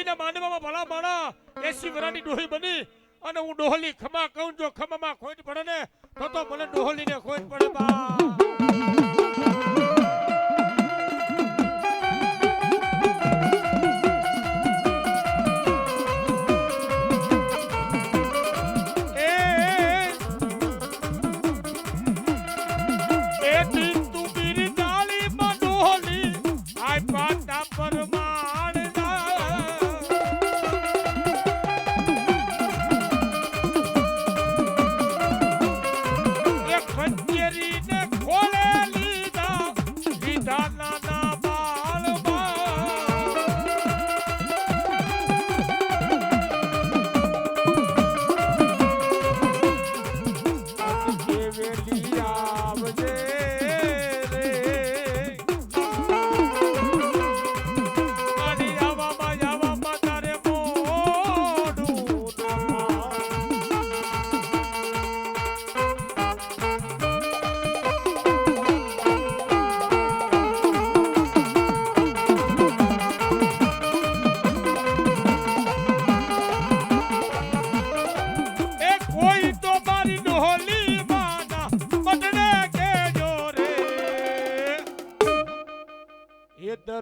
દેવીના માંડવામાં ભલા માણા 80 વર્ષની ડોહી બની અને હું ડોહલી ખમા કહું જો ખમામાં ખોટ પડે ને તો મને ડોહલીને ખોટ પડે બા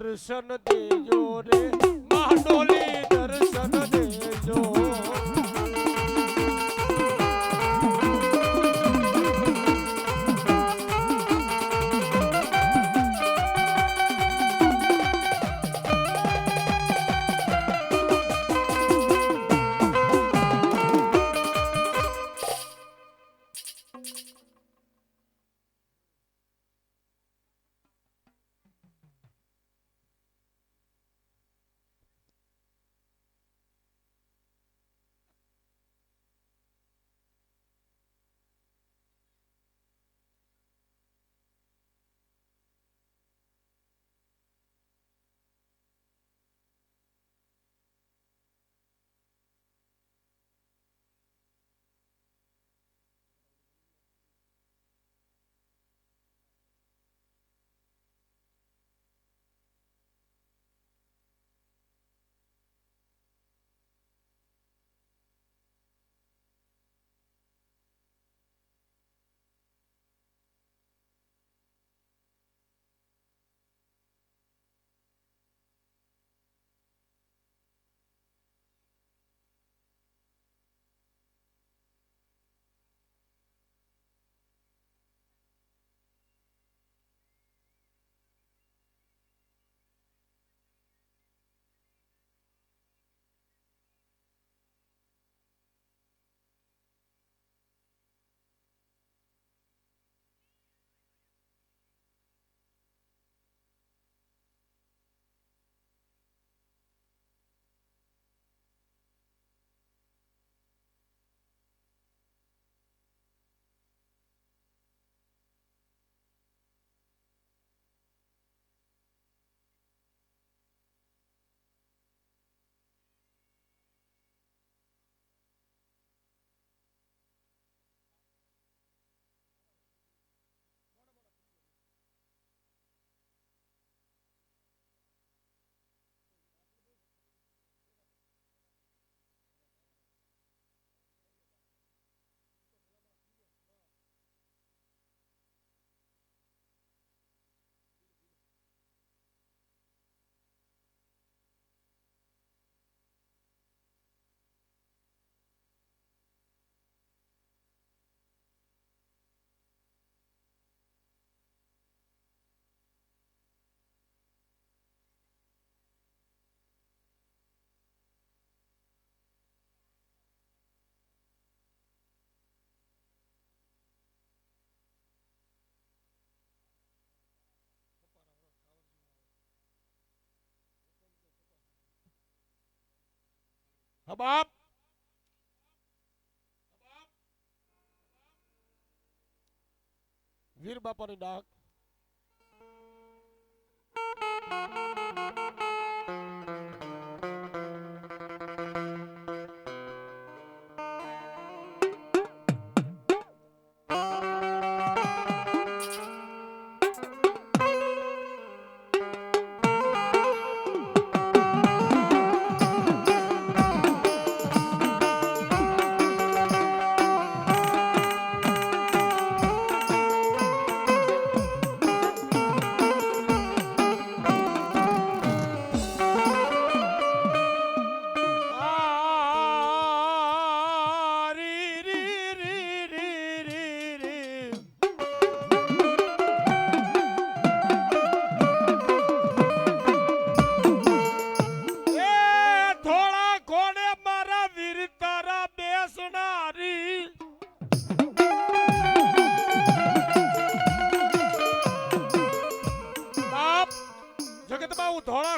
દર્શન દેજો રે માંડોલી દર્શન દેજો બાપ વીર બાપાની ડાક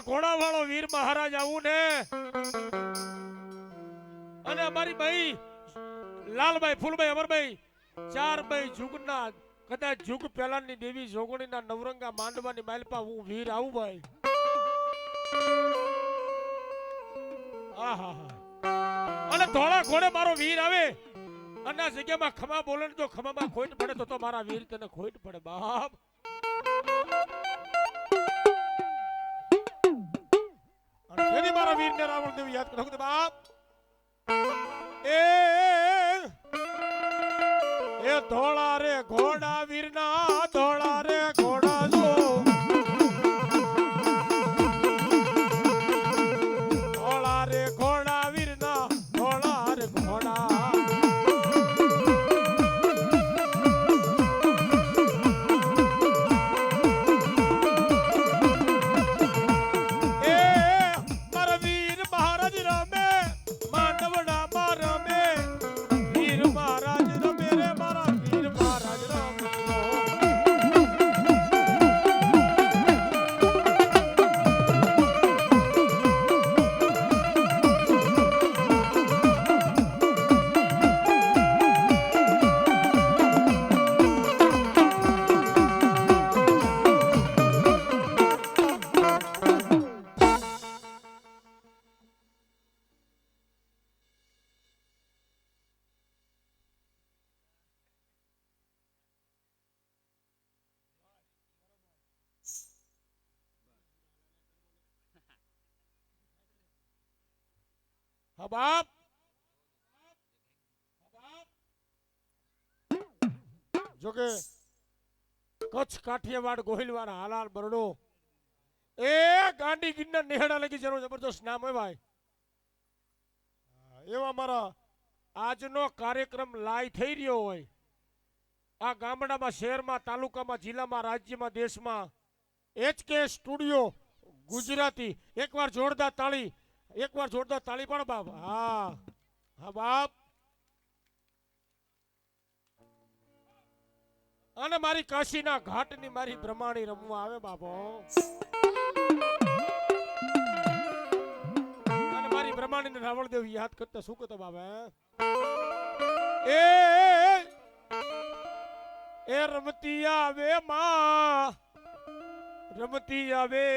ઘોડા વાળો વીર મહારાજ આવું ને અને અમારી ભાઈ લાલભાઈ ફૂલભાઈ અમરભાઈ ચાર ભાઈ જુગના કદાચ જુગ પહેલાની દેવી જોગણીના નવરંગા માંડવાની માલપા હું વીર આવું ભાઈ અને ધોળા ઘોડે મારો વીર આવે અને આ જગ્યામાં ખમા બોલે જો ખમામાં ખોટ પડે તો મારા વીર તને ખોટ પડે બાપ અને તેથી મારા વીરને રાવણ દેવ યાદ કરો બાપ એ ધોળા રે ઘોડા વીરના ધોળા રે ઘોડા જો ધોળા રે ઘોડા વીરના ધોળા રે ઘોડા બાપ જોકે કચ્છ કાઠિયાવાડ ગોહિલવાડ હાલાલ બરડો એ ગાંડી ગિરનાર નેહડા લગી જેનો જબરદસ્ત નામ હોય ભાઈ એવા મારા આજનો કાર્યક્રમ લાઈવ થઈ રહ્યો હોય આ ગામડામાં શહેરમાં તાલુકામાં જિલ્લામાં રાજ્યમાં દેશમાં HK સ્ટુડિયો ગુજરાતી એકવાર જોરદાર તાળી પણ બાપ હા હા બાપ અને મારી કાશીના ઘાટની મારી બ્રહ્માણી રમવા આવે બાપો અને મારી બ્રહ્માણીને રાવણદેવ યાદ કરતા શું કહેતો બાબા એ રમતી આવે માં રમતી આવે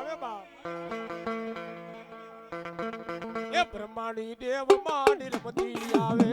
આવે બાપ એ બ્રહ્માણી દેવ માની રમતી આવે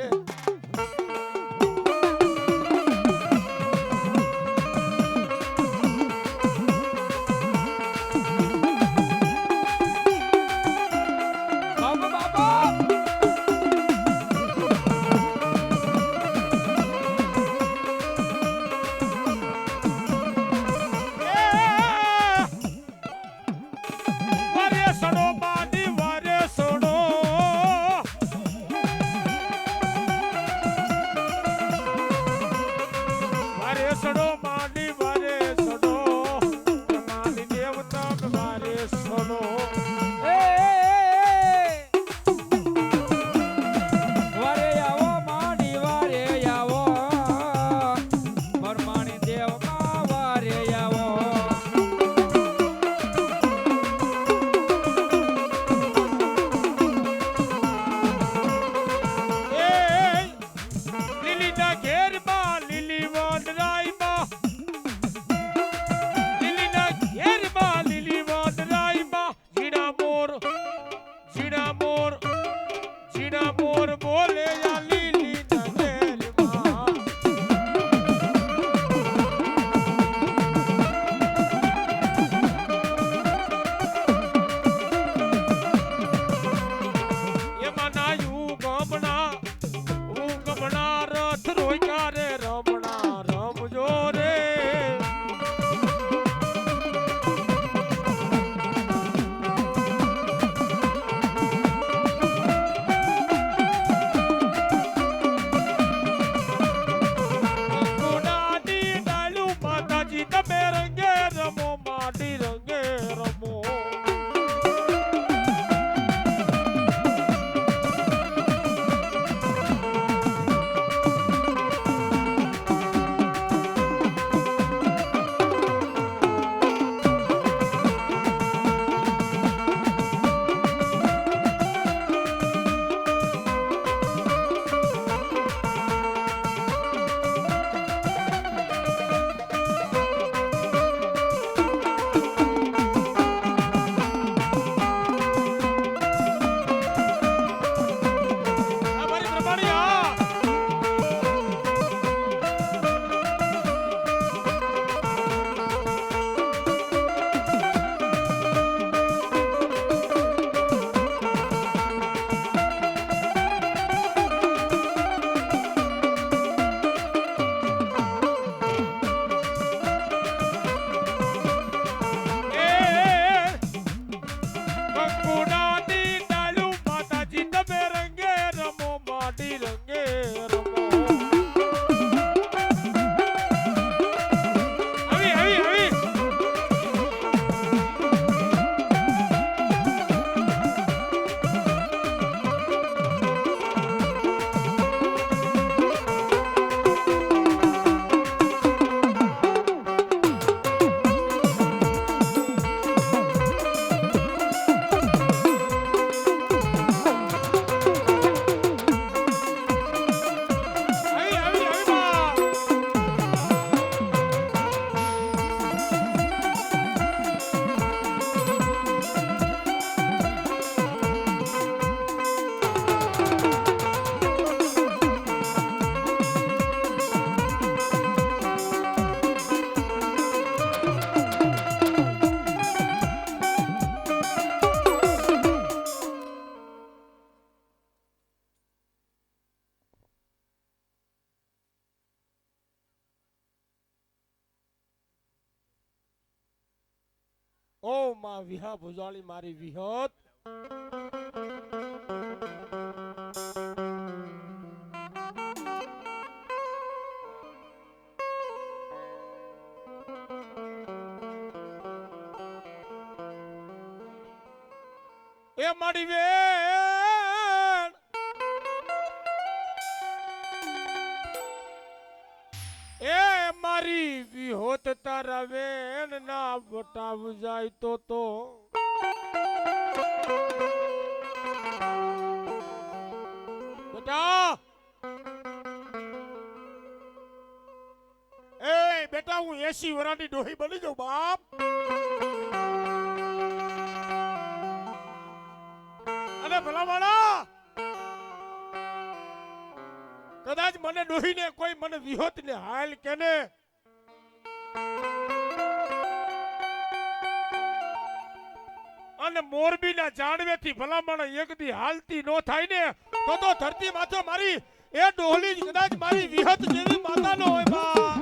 ઓ માં વિહા ભુજાળી મારી વિહત એ મારી વેણ એ મારી વિહોત તારા વેણ ના બટાવ જાય તો બેટા એ બેટા હું 80 વર્ષની ડોહી બની જાઉં બાપ અને ભલાવાળા કદાચ મને ડોહીને કોઈ મને વિહોત ને હાલ કેને અને મોરબીના જાણવેથી ભલામણ એકદી હાલતી નો થાય ને તો ધરતી માથે મારી એ ડોહલી કદાચ મારી વિહત જેવી માતા નો હોય બા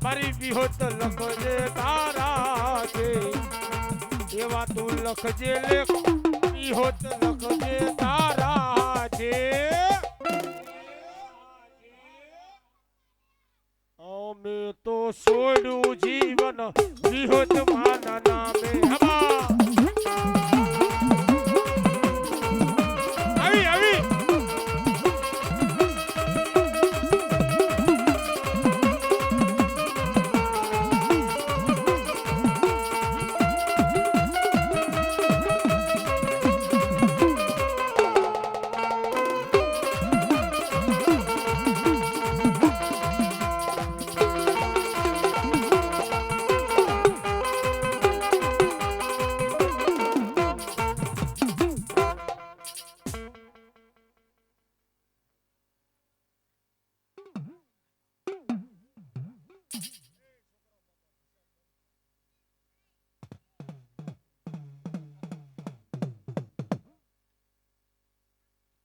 મારી વિહોત લખજે તારા છે એવા તું લખજે લેખ વિહોત લખજે તારા છે અમે તો છોડ્યું જીવન વિહોત માના નામે હબા આવી આવી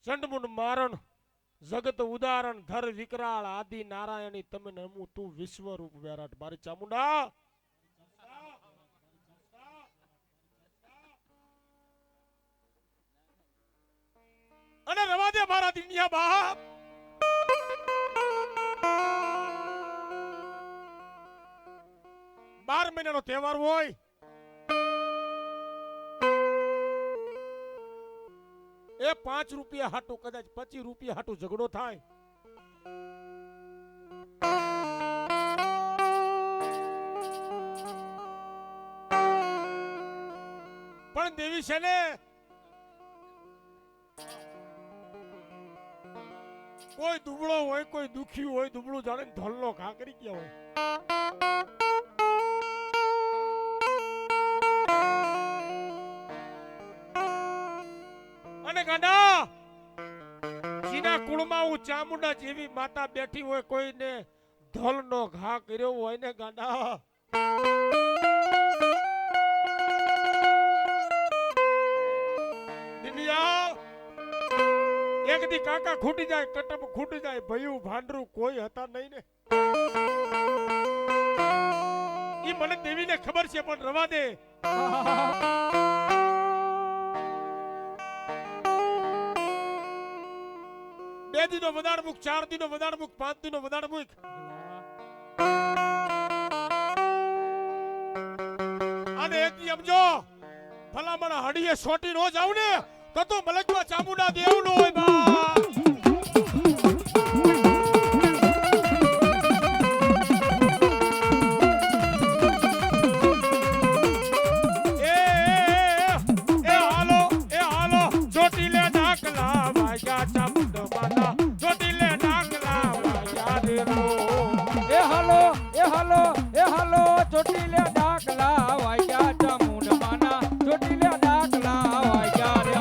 ચંડમુંડ મારણ જગત ઉદાહરણ ધર વિકરાળ આદિ નારાયણી તમે નમું તું વિશ્વરૂપ વિરાટ મારી ચામુંડા અને રવા દે મારા દિનિયા બાપ બાર મહિનાનો તહેવાર હોય એ 5 રૂપિયા હાટું કદાચ 25 રૂપિયા હાટું ઝઘડો થાય પણ દેવી છે ને કોઈ દુબળો હોય કોઈ દુખી હોય દુબળું જાણે ધોલનો ઘા કરી ગયા હોય અને ગાંડા જીના કુળમાં હું ચામુંડા જેવી માતા બેઠી હોય કોઈને ધોલનો ઘા કર્યો હોય ને ગાંડા દિનિયા એક દી કાકા ખૂટી જાય કટપ ખૂટી જાય ભયું ભાંડરું કોઈ હતા નહીં ને ઈ મને દેવીને ખબર છે પણ રવા દે બે દિનો વધાર મુક 4 દિનો વધાર મુક 5 દિનો વધાર મુક અને એક દી સમજો ભલામણ હડીએ છોટી નો જાવ ને તો મલકવા ચામુંડા દેવ નો હોય બા એ હાલો વાગ્યા ચામુંડ માના ચોટીલે ડાકલા વાગ્યા રે રો એ હાલો એ હાલો એ હાલો ચોટીલે ડાકલા વાગ્યા ચામુંડ માના ચોટીલે ડાકલા વાગ્યા રે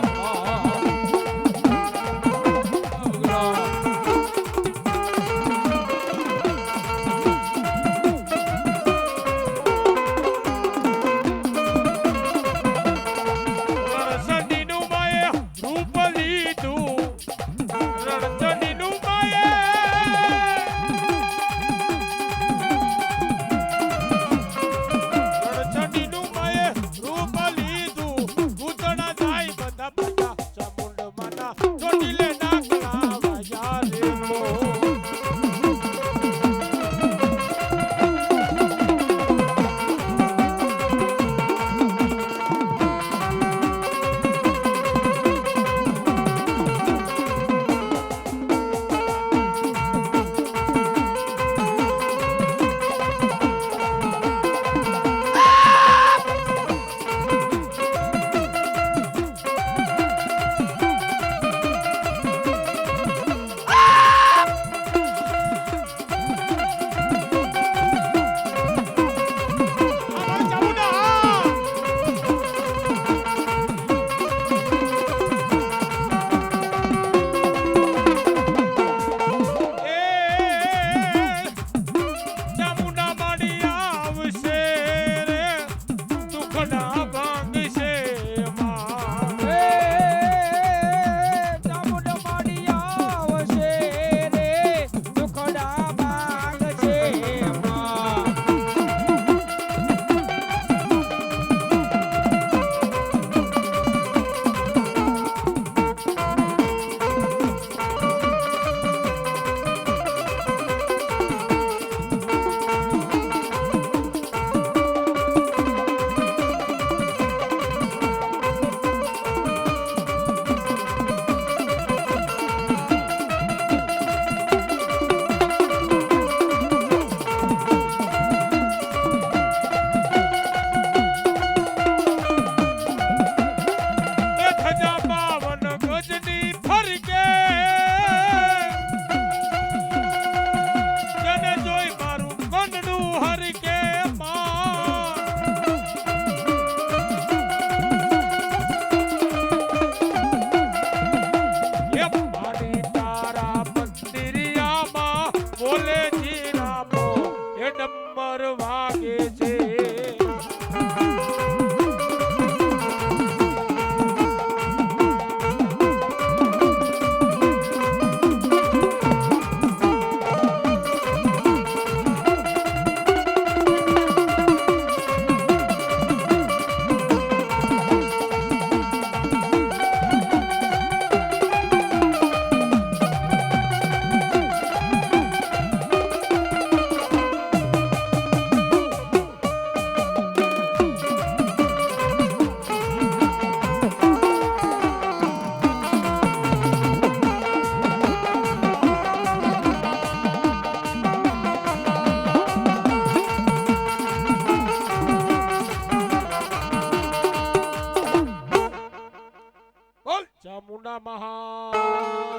ચામુંડા મહા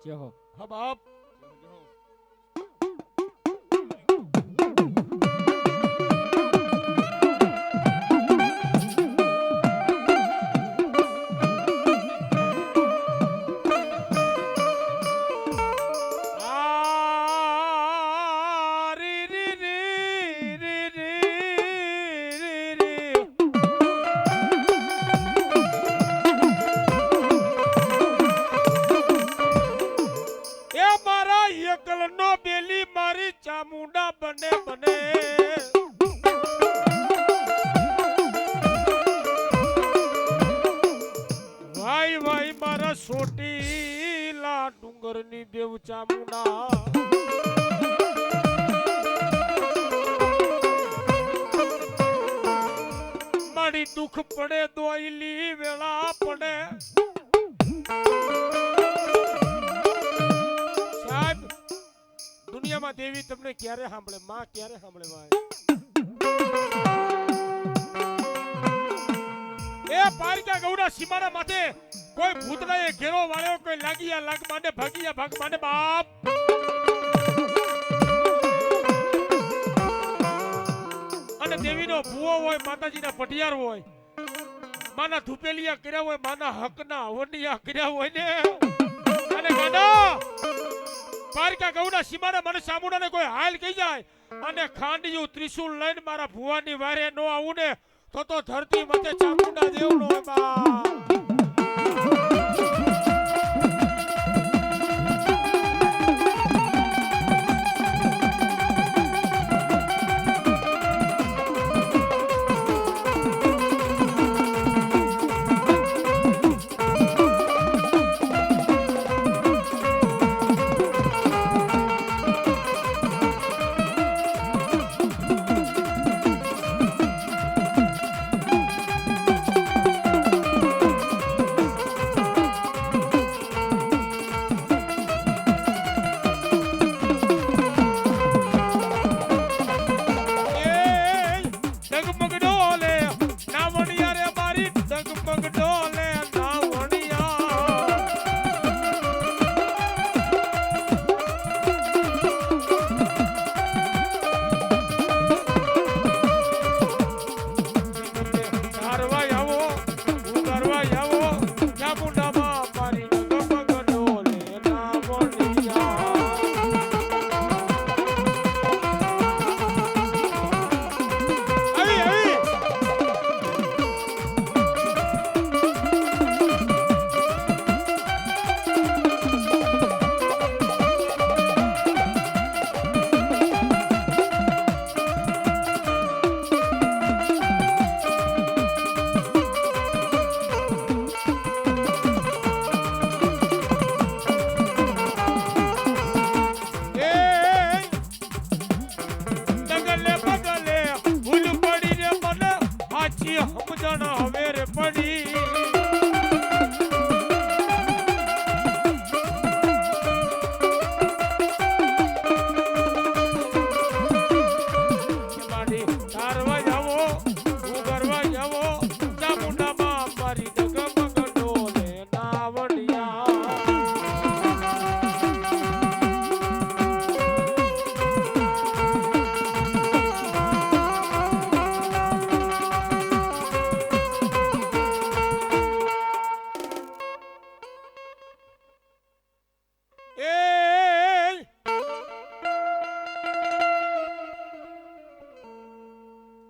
જય હો હા બાપ સોટીલા ડુંગરની દેવ ચામુંડા મારી દુઃખ પડે દોઈલી વેળા પડે સાહેબ દુનિયામાં દેવી તમને ક્યારે સાંભળે માં ક્યારે સાંભળે ભાઈ એ પારિકા ગૌડા સીમાના માથે કોઈ ભૂતડાએ ઘેરો વાળ્યો કોઈ લાગિયા લાગ માંડે ભાગિયા ભાગ માંડે બાપ અને દેવીનો ભૂવો હોય માતાજીના પટિયાર હોય માના ધુપેલિયા કર્યા હોય માના હકના હવનિયા કર્યા હોય ને અને ગાડા પારિકા ગૌડા સીમાના મને સામુડાને કોઈ હાલ કહી જાય અને ખાંડિયું ત્રિશુલ લઈને મારા ભુવાની વારે નો આવું ને તો ધરતી મતે ચામુંડા દેવનો હોય બા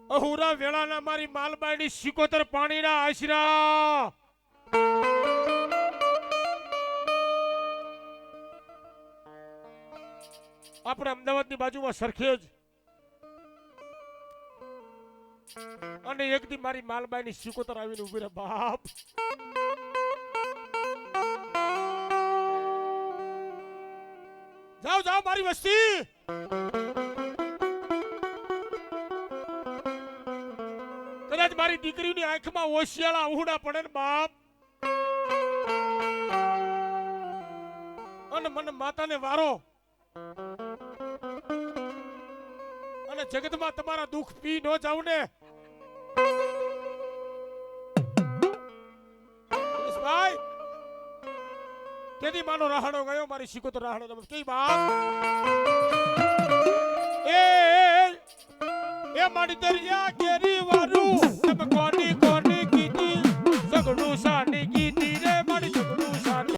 અહુરા વેળાના મારી માલબાઈની સિકોતર પાણીના આશરા આપણે અમદાવાદની બાજુમાં સરખેજ અને એક દી મારી માલબાઈની સિકોતર આવીને ઉભી રહે બાપ જાઓ જાઓ મારી વસ્તી કદાચ મારી દીકરીની આંખમાં ઓશિયાળા ઉહડા પડે ને બાપ અને મને માતાને વારો અને જગતમાં તમારા દુઃખ પી ન જાવ ને ભાઈ તેથી માનો રાહડો ગયો મારી સિકોતર રાહડો તમે કઈ બાપ એ મારી દરિયા કેરી વારું તમે કોની કોની કીધી સગડું સાન